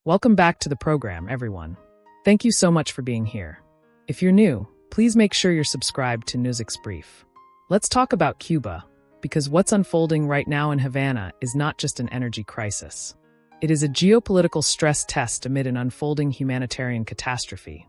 Welcome back to the program, everyone. Thank you so much for being here. If you're new, please make sure you're subscribed to Newsix Brief. Let's talk about Cuba, because what's unfolding right now in Havana is not just an energy crisis. It is a geopolitical stress test amid an unfolding humanitarian catastrophe.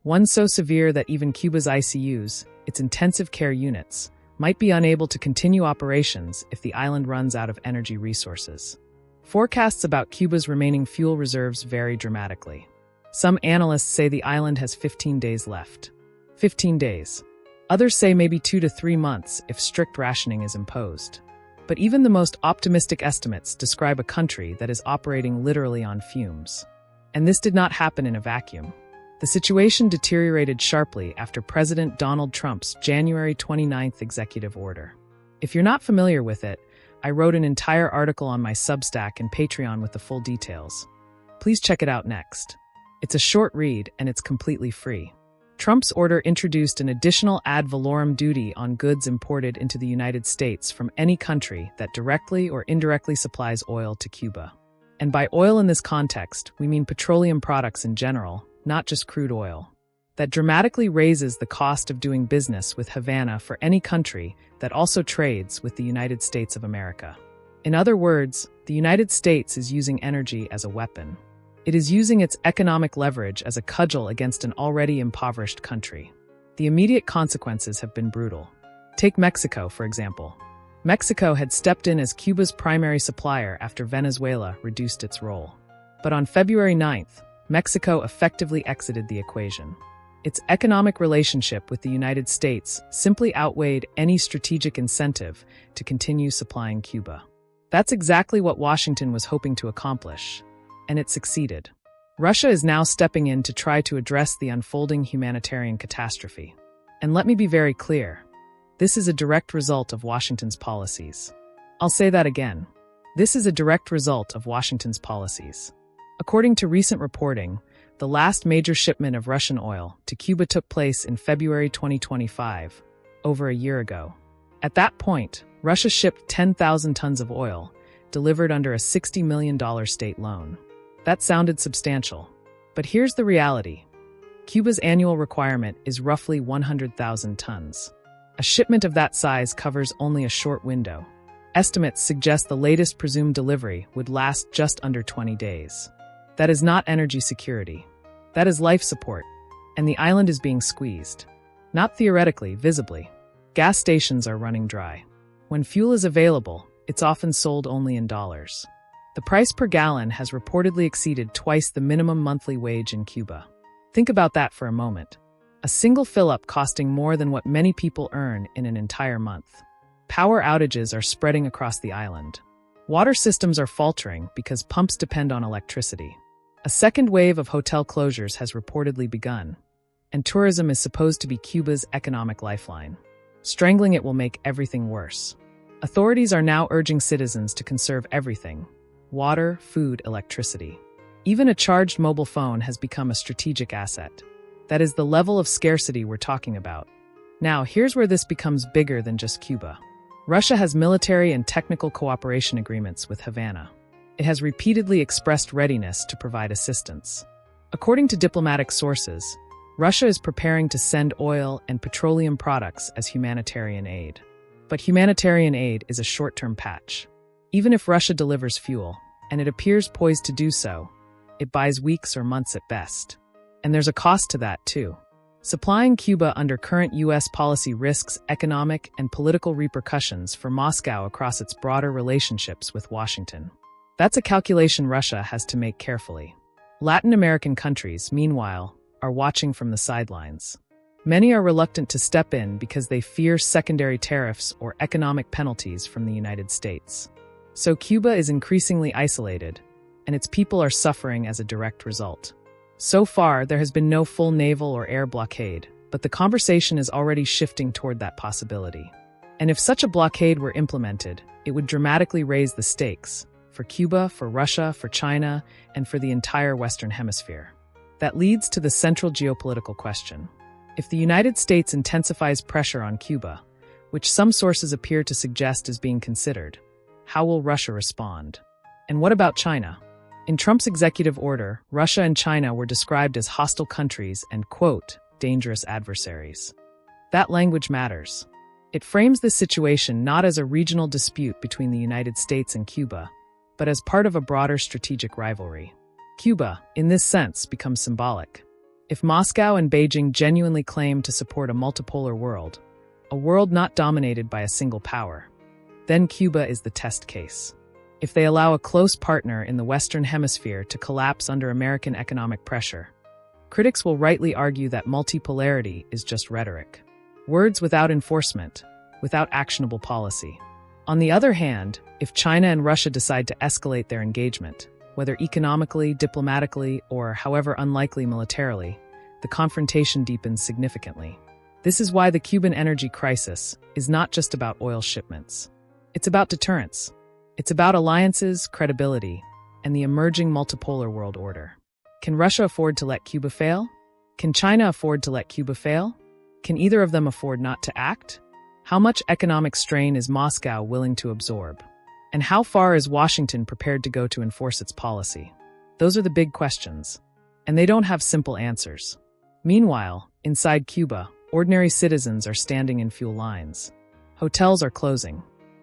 One so severe that even Cuba's ICUs, its intensive care units, might be unable to continue operations if the island runs out of energy resources. Forecasts about Cuba's remaining fuel reserves vary dramatically. Some analysts say the island has 15 days left. 15 days. Others say maybe 2 to 3 months if strict rationing is imposed. But even the most optimistic estimates describe a country that is operating literally on fumes. And this did not happen in a vacuum. The situation deteriorated sharply after President Donald Trump's January 29th executive order. If you're not familiar with it, I wrote an entire article on my Substack and Patreon with the full details. Please check it out next. It's a short read and it's completely free. Trump's order introduced an additional ad valorem duty on goods imported into the United States from any country that directly or indirectly supplies oil to Cuba. And by oil in this context, we mean petroleum products in general, not just crude oil. That dramatically raises the cost of doing business with Havana for any country that also trades with the United States of America. In other words, the United States is using energy as a weapon. It is using its economic leverage as a cudgel against an already impoverished country. The immediate consequences have been brutal. Take Mexico, for example. Mexico had stepped in as Cuba's primary supplier after Venezuela reduced its role. But on February 9th, Mexico effectively exited the equation. Its economic relationship with the United States simply outweighed any strategic incentive to continue supplying Cuba. That's exactly what Washington was hoping to accomplish, and it succeeded. Russia is now stepping in to try to address the unfolding humanitarian catastrophe. And let me be very clear, this is a direct result of Washington's policies. I'll say that again. This is a direct result of Washington's policies. According to recent reporting, the last major shipment of Russian oil to Cuba took place in February 2025, over a year ago. At that point, Russia shipped 10,000 tons of oil, delivered under a $60 million state loan. That sounded substantial. But here's the reality. Cuba's annual requirement is roughly 100,000 tons. A shipment of that size covers only a short window. Estimates suggest the latest presumed delivery would last just under 20 days. That is not energy security. That is life support. And the island is being squeezed. Not theoretically, visibly. Gas stations are running dry. When fuel is available, it's often sold only in dollars. The price per gallon has reportedly exceeded twice the minimum monthly wage in Cuba. Think about that for a moment. A single fill-up costing more than what many people earn in an entire month. Power outages are spreading across the island. Water systems are faltering because pumps depend on electricity. A second wave of hotel closures has reportedly begun, and tourism is supposed to be Cuba's economic lifeline. Strangling it will make everything worse. Authorities are now urging citizens to conserve everything: water, food, electricity. Even a charged mobile phone has become a strategic asset. That is the level of scarcity we're talking about. Now, here's where this becomes bigger than just Cuba. Russia has military and technical cooperation agreements with Havana. It has repeatedly expressed readiness to provide assistance. According to diplomatic sources, Russia is preparing to send oil and petroleum products as humanitarian aid. But humanitarian aid is a short-term patch. Even if Russia delivers fuel, and it appears poised to do so, it buys weeks or months at best. And there's a cost to that, too. Supplying Cuba under current U.S. policy risks economic and political repercussions for Moscow across its broader relationships with Washington. That's a calculation Russia has to make carefully. Latin American countries, meanwhile, are watching from the sidelines. Many are reluctant to step in because they fear secondary tariffs or economic penalties from the United States. So Cuba is increasingly isolated, and its people are suffering as a direct result. So far, there has been no full naval or air blockade, but the conversation is already shifting toward that possibility. And if such a blockade were implemented, it would dramatically raise the stakes for Cuba, for Russia, for China, and for the entire Western Hemisphere. That leads to the central geopolitical question. If the United States intensifies pressure on Cuba, which some sources appear to suggest is being considered, how will Russia respond? And what about China? In Trump's executive order, Russia and China were described as hostile countries and, quote, dangerous adversaries. That language matters. It frames this situation not as a regional dispute between the United States and Cuba, but as part of a broader strategic rivalry. Cuba, in this sense, becomes symbolic. If Moscow and Beijing genuinely claim to support a multipolar world, a world not dominated by a single power, then Cuba is the test case. If they allow a close partner in the Western Hemisphere to collapse under American economic pressure, critics will rightly argue that multipolarity is just rhetoric. Words without enforcement, without actionable policy. On the other hand, if China and Russia decide to escalate their engagement, whether economically, diplomatically, or however unlikely militarily, the confrontation deepens significantly. This is why the Cuban energy crisis is not just about oil shipments. It's about deterrence. It's about alliances, credibility, and the emerging multipolar world order. Can Russia afford to let Cuba fail? Can China afford to let Cuba fail? Can either of them afford not to act? How much economic strain is Moscow willing to absorb? And how far is Washington prepared to go to enforce its policy? Those are the big questions, and they don't have simple answers. Meanwhile, inside Cuba, ordinary citizens are standing in fuel lines. Hotels are closing.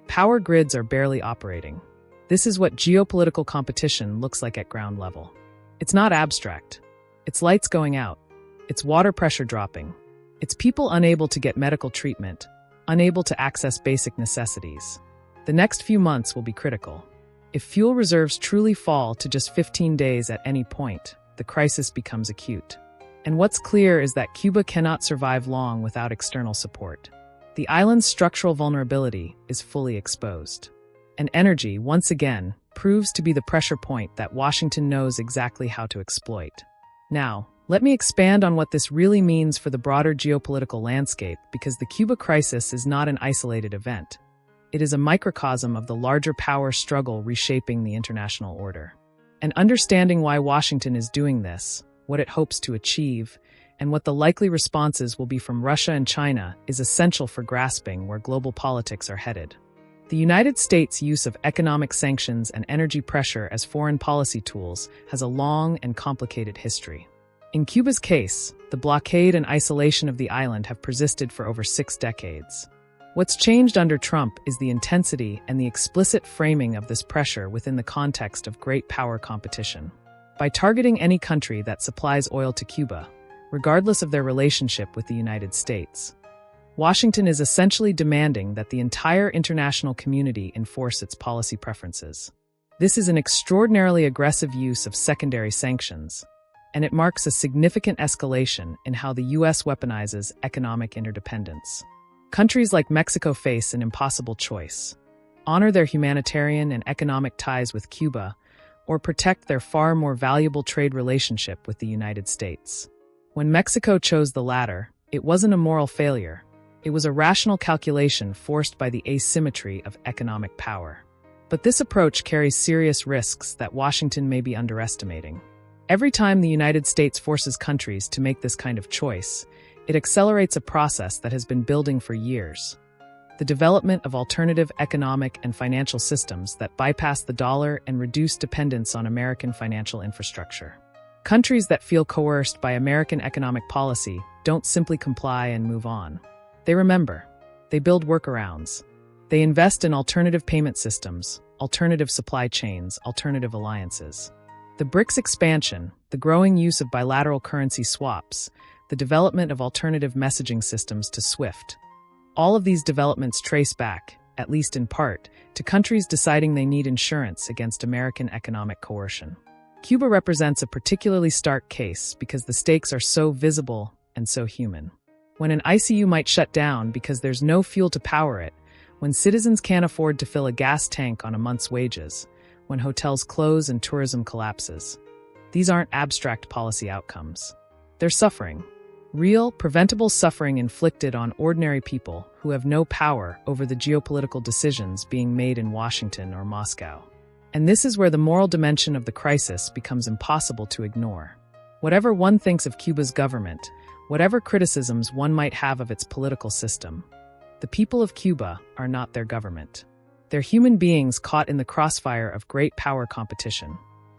Power grids are barely operating. This is what geopolitical competition looks like at ground level. It's not abstract. It's lights going out. It's water pressure dropping. It's people unable to get medical treatment, unable to access basic necessities. The next few months will be critical. If fuel reserves truly fall to just 15 days at any point, the crisis becomes acute. And what's clear is that Cuba cannot survive long without external support. The island's structural vulnerability is fully exposed. And energy, once again, proves to be the pressure point that Washington knows exactly how to exploit. Now, let me expand on what this really means for the broader geopolitical landscape, because the Cuba crisis is not an isolated event. It is a microcosm of the larger power struggle reshaping the international order. And understanding why Washington is doing this, what it hopes to achieve, and what the likely responses will be from Russia and China is essential for grasping where global politics are headed. The United States' use of economic sanctions and energy pressure as foreign policy tools has a long and complicated history. In Cuba's case, the blockade and isolation of the island have persisted for over 6 decades. What's changed under Trump is the intensity and the explicit framing of this pressure within the context of great power competition. By targeting any country that supplies oil to Cuba, regardless of their relationship with the United States, Washington is essentially demanding that the entire international community enforce its policy preferences. This is an extraordinarily aggressive use of secondary sanctions, and it marks a significant escalation in how the U.S. weaponizes economic interdependence. Countries like Mexico face an impossible choice: honor their humanitarian and economic ties with Cuba, or protect their far more valuable trade relationship with the United States. When Mexico chose the latter, it wasn't a moral failure. It was a rational calculation forced by the asymmetry of economic power. But this approach carries serious risks that Washington may be underestimating. Every time the United States forces countries to make this kind of choice, it accelerates a process that has been building for years: the development of alternative economic and financial systems that bypass the dollar and reduce dependence on American financial infrastructure. Countries that feel coerced by American economic policy don't simply comply and move on. They remember. They build workarounds. They invest in alternative payment systems, alternative supply chains, alternative alliances. The BRICS expansion, the growing use of bilateral currency swaps, the development of alternative messaging systems to SWIFT. All of these developments trace back, at least in part, to countries deciding they need insurance against American economic coercion. Cuba represents a particularly stark case because the stakes are so visible and so human. When an ICU might shut down because there's no fuel to power it, when citizens can't afford to fill a gas tank on a month's wages, when hotels close and tourism collapses. These aren't abstract policy outcomes. They're suffering. Real, preventable suffering inflicted on ordinary people who have no power over the geopolitical decisions being made in Washington or Moscow. And this is where the moral dimension of the crisis becomes impossible to ignore. Whatever one thinks of Cuba's government, whatever criticisms one might have of its political system, the people of Cuba are not their government. They're human beings caught in the crossfire of great power competition.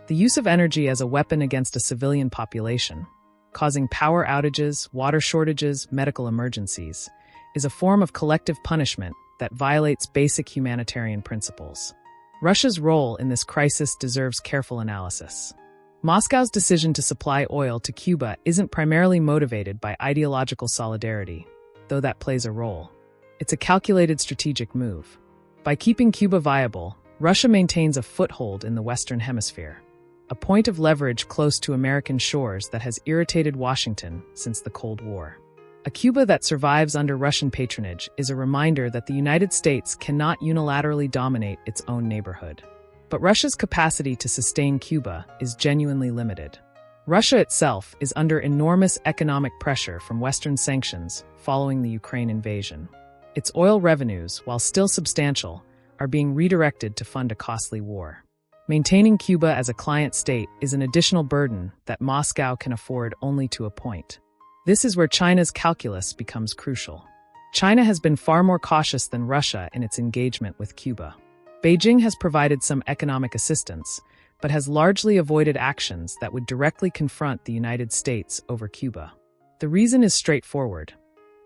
The use of energy as a weapon against a civilian population, causing power outages, water shortages, medical emergencies, is a form of collective punishment that violates basic humanitarian principles. Russia's role in this crisis deserves careful analysis. Moscow's decision to supply oil to Cuba isn't primarily motivated by ideological solidarity, though that plays a role. It's a calculated strategic move. By keeping Cuba viable, Russia maintains a foothold in the Western Hemisphere, a point of leverage close to American shores that has irritated Washington since the Cold War. A Cuba that survives under Russian patronage is a reminder that the United States cannot unilaterally dominate its own neighborhood. But Russia's capacity to sustain Cuba is genuinely limited. Russia itself is under enormous economic pressure from Western sanctions following the Ukraine invasion. Its oil revenues, while still substantial, are being redirected to fund a costly war. Maintaining Cuba as a client state is an additional burden that Moscow can afford only to a point. This is where China's calculus becomes crucial. China has been far more cautious than Russia in its engagement with Cuba. Beijing has provided some economic assistance, but has largely avoided actions that would directly confront the United States over Cuba. The reason is straightforward.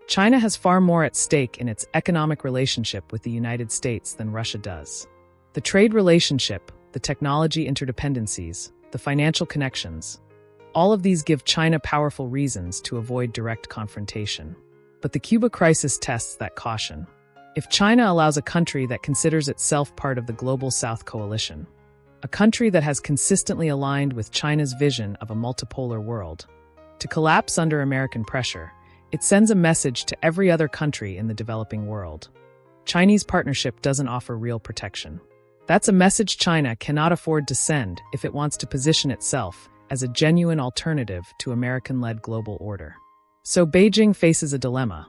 China has far more at stake in its economic relationship with the United States than Russia does. The trade relationship, the technology interdependencies, the financial connections, all of these give China powerful reasons to avoid direct confrontation. But the Cuba crisis tests that caution. If China allows a country that considers itself part of the Global South coalition, a country that has consistently aligned with China's vision of a multipolar world, to collapse under American pressure, it sends a message to every other country in the developing world. Chinese partnership doesn't offer real protection. That's a message China cannot afford to send if it wants to position itself as a genuine alternative to American-led global order. So Beijing faces a dilemma: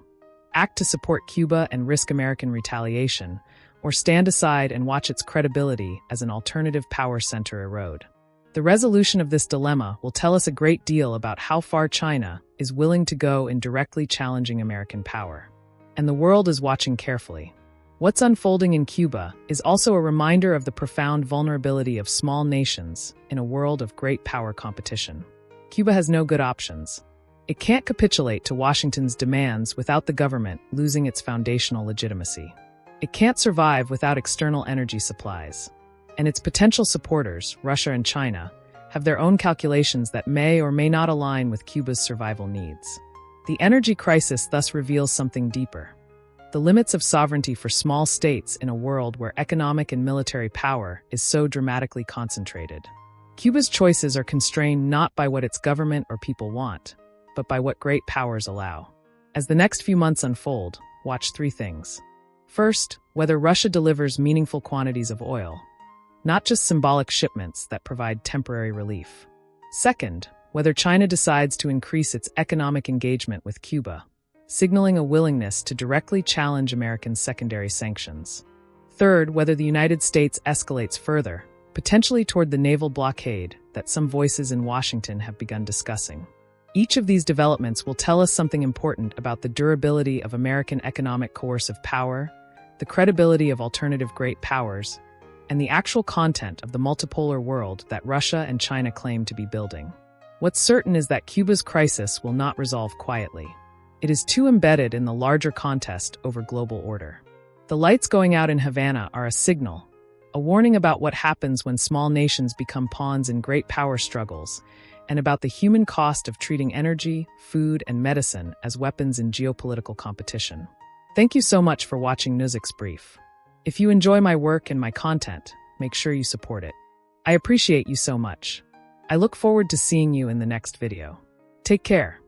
act to support Cuba and risk American retaliation, or stand aside and watch its credibility as an alternative power center erode. The resolution of this dilemma will tell us a great deal about how far China is willing to go in directly challenging American power. And the world is watching carefully. What's unfolding in Cuba is also a reminder of the profound vulnerability of small nations in a world of great power competition. Cuba has no good options. It can't capitulate to Washington's demands without the government losing its foundational legitimacy. It can't survive without external energy supplies. And its potential supporters, Russia and China, have their own calculations that may or may not align with Cuba's survival needs. The energy crisis thus reveals something deeper: the limits of sovereignty for small states in a world where economic and military power is so dramatically concentrated. Cuba's choices are constrained not by what its government or people want, but by what great powers allow. As the next few months unfold, watch three things. First, whether Russia delivers meaningful quantities of oil, not just symbolic shipments that provide temporary relief. Second, whether China decides to increase its economic engagement with Cuba, signaling a willingness to directly challenge American secondary sanctions. Third, whether the United States escalates further, potentially toward the naval blockade that some voices in Washington have begun discussing. Each of these developments will tell us something important about the durability of American economic coercive power, the credibility of alternative great powers, and the actual content of the multipolar world that Russia and China claim to be building. What's certain is that Cuba's crisis will not resolve quietly. It is too embedded in the larger contest over global order. The lights going out in Havana are a signal, a warning about what happens when small nations become pawns in great power struggles, and about the human cost of treating energy, food, and medicine as weapons in geopolitical competition. Thank you so much for watching Nuzik's Brief. If you enjoy my work and my content, make sure you support it. I appreciate you so much. I look forward to seeing you in the next video. Take care.